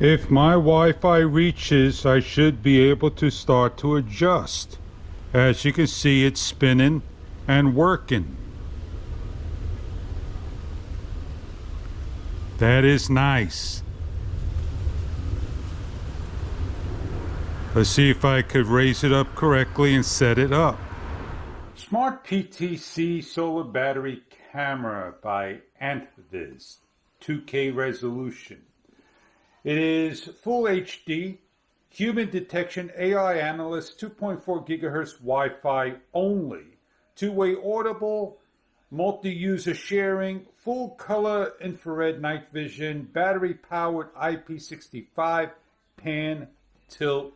If my Wi-Fi reaches, I should be able to start to adjust. As you can see, it's spinning and working. That is nice. Let's see if I could raise it up correctly and set it up. Smart PTC solar battery camera by Anpviz, 2K resolution. It is full HD, human detection, AI analyst, 2.4 gigahertz Wi-Fi only, two-way audible, multi-user sharing, full color infrared night vision, battery powered IP65, pan, tilt,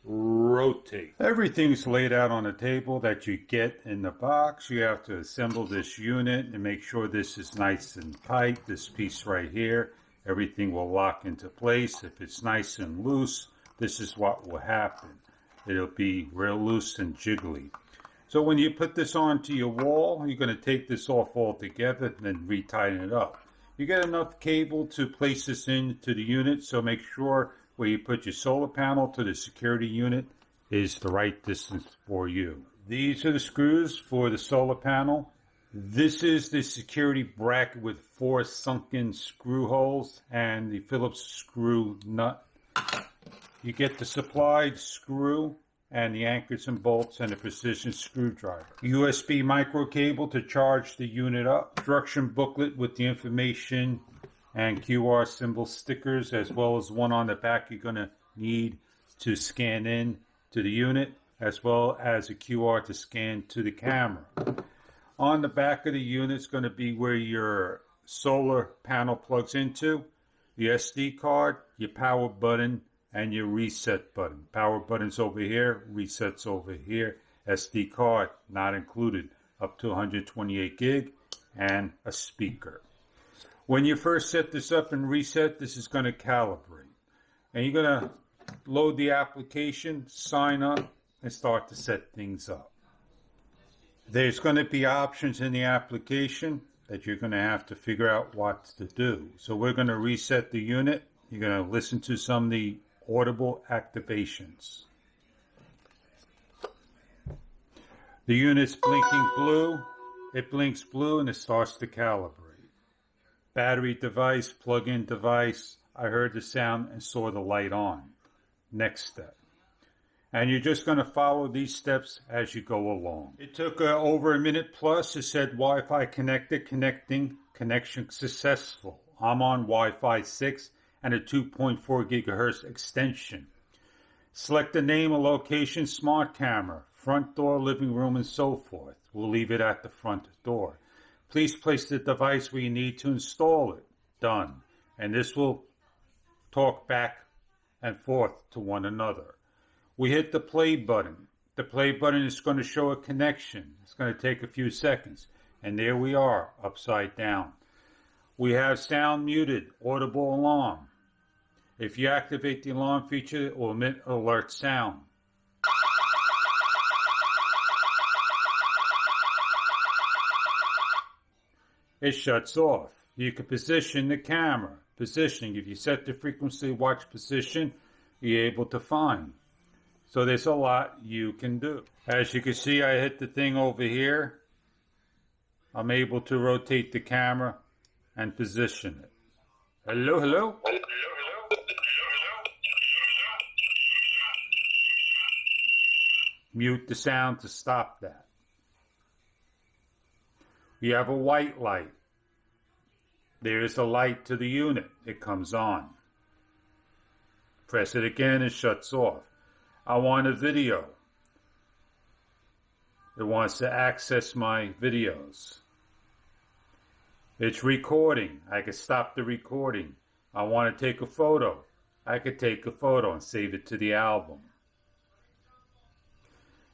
rotate. Everything's laid out on a table that you get in the box. You have to assemble this unit and make sure this is nice and tight. This piece right here, everything will lock into place. If it's nice and loose, this is what will happen. It'll be real loose and jiggly. So when you put this onto your wall, you're going to take this off altogether and then retighten it up. You get enough cable to place this into the unit, so make sure where you put your solar panel to the security unit is the right distance for you. These are the screws for the solar panel. This is the security bracket with 4 sunken screw holes and the Phillips screw nut. You get the supplied screw and the anchors and bolts and a precision screwdriver. USB micro cable to charge the unit up. Instruction booklet with the information and QR symbol stickers, as well as one on the back you're going to need to scan in to the unit, as well as a QR to scan to the camera. On the back of the unit is going to be where your solar panel plugs into, your SD card, your power button, and your reset button. Power button's over here, reset's over here. SD card not included, up to 128 gig, and a speaker. When you first set this up and reset, this is going to calibrate. And you're going to load the application, sign up, and start to set things up. There's going to be options in the application that you're going to have to figure out what to do. So we're going to reset the unit. You're going to listen to some of the audible activations. The unit's blinking blue. It blinks blue and it starts to calibrate. Battery device, plug-in device. I heard the sound and saw the light on. Next step. And you're just going to follow these steps as you go along. It took over a minute plus. It said Wi-Fi connected, connecting, connection successful. I'm on Wi-Fi 6 and a 2.4 gigahertz extension. Select the name or location, smart camera, front door, living room, and so forth. We'll leave it at the front door. Please place the device where you need to install it. Done. And this will talk back and forth to one another. We hit the play button. The play button is going to show a connection. It's going to take a few seconds. And there we are, upside down. We have sound muted, audible alarm. If you activate the alarm feature, it will emit alert sound. It shuts off. You can position the camera. Positioning, if you set the frequency watch position, you're able to find. So there's a lot you can do. As you can see, I hit the thing over here. I'm able to rotate the camera and position it. Hello, hello? Mute the sound to stop that. You have a white light. There is a light to the unit. It comes on. Press it again, it shuts off. I want a video. It wants to access my videos. It's recording. I can stop the recording. I want to take a photo. I could take a photo and save it to the album.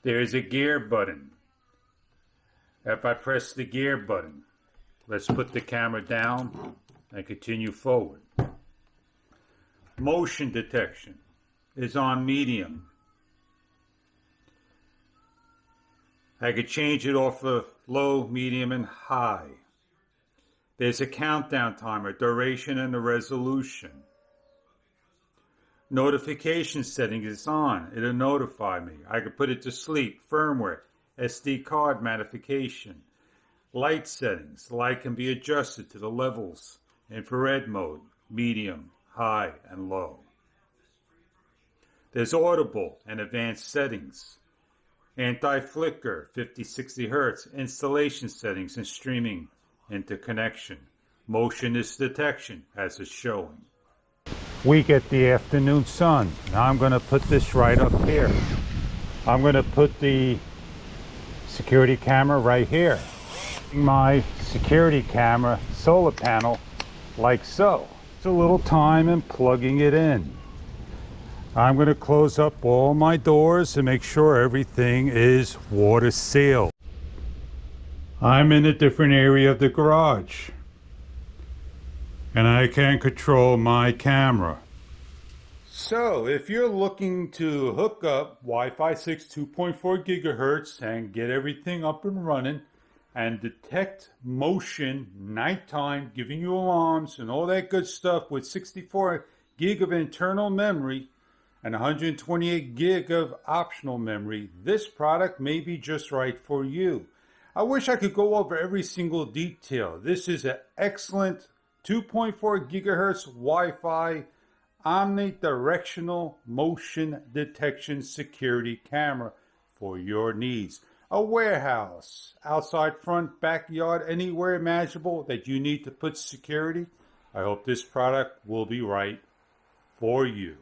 There is a gear button. If I press the gear button, let's put the camera down and continue forward. Motion detection is on medium. I could change it off of low, medium, and high. There's a countdown timer, duration, and the resolution. Notification setting is on. It'll notify me. I can put it to sleep. Firmware, SD card modification. Light settings. The light can be adjusted to the levels. Infrared mode, medium, high, and low. There's audible and advanced settings. Anti-flicker, 50-60 Hz, installation settings and streaming interconnection. Motionless detection as it's showing. We get the afternoon sun. Now I'm going to put this right up here. I'm going to put the security camera right here. My security camera solar panel like so. It's a little time in plugging it in. I'm going to close up all my doors and make sure everything is water sealed. I'm in a different area of the garage, and I can control my camera. So if you're looking to hook up Wi-Fi 6 2.4 gigahertz and get everything up and running and detect motion nighttime, giving you alarms and all that good stuff with 64 gig of internal memory and 128 gig of optional memory, this product may be just right for you. I wish I could go over every single detail. This is an excellent 2.4 gigahertz Wi-Fi omnidirectional motion detection security camera for your needs. A warehouse, outside, front, backyard, anywhere imaginable that you need to put security. I hope this product will be right for you.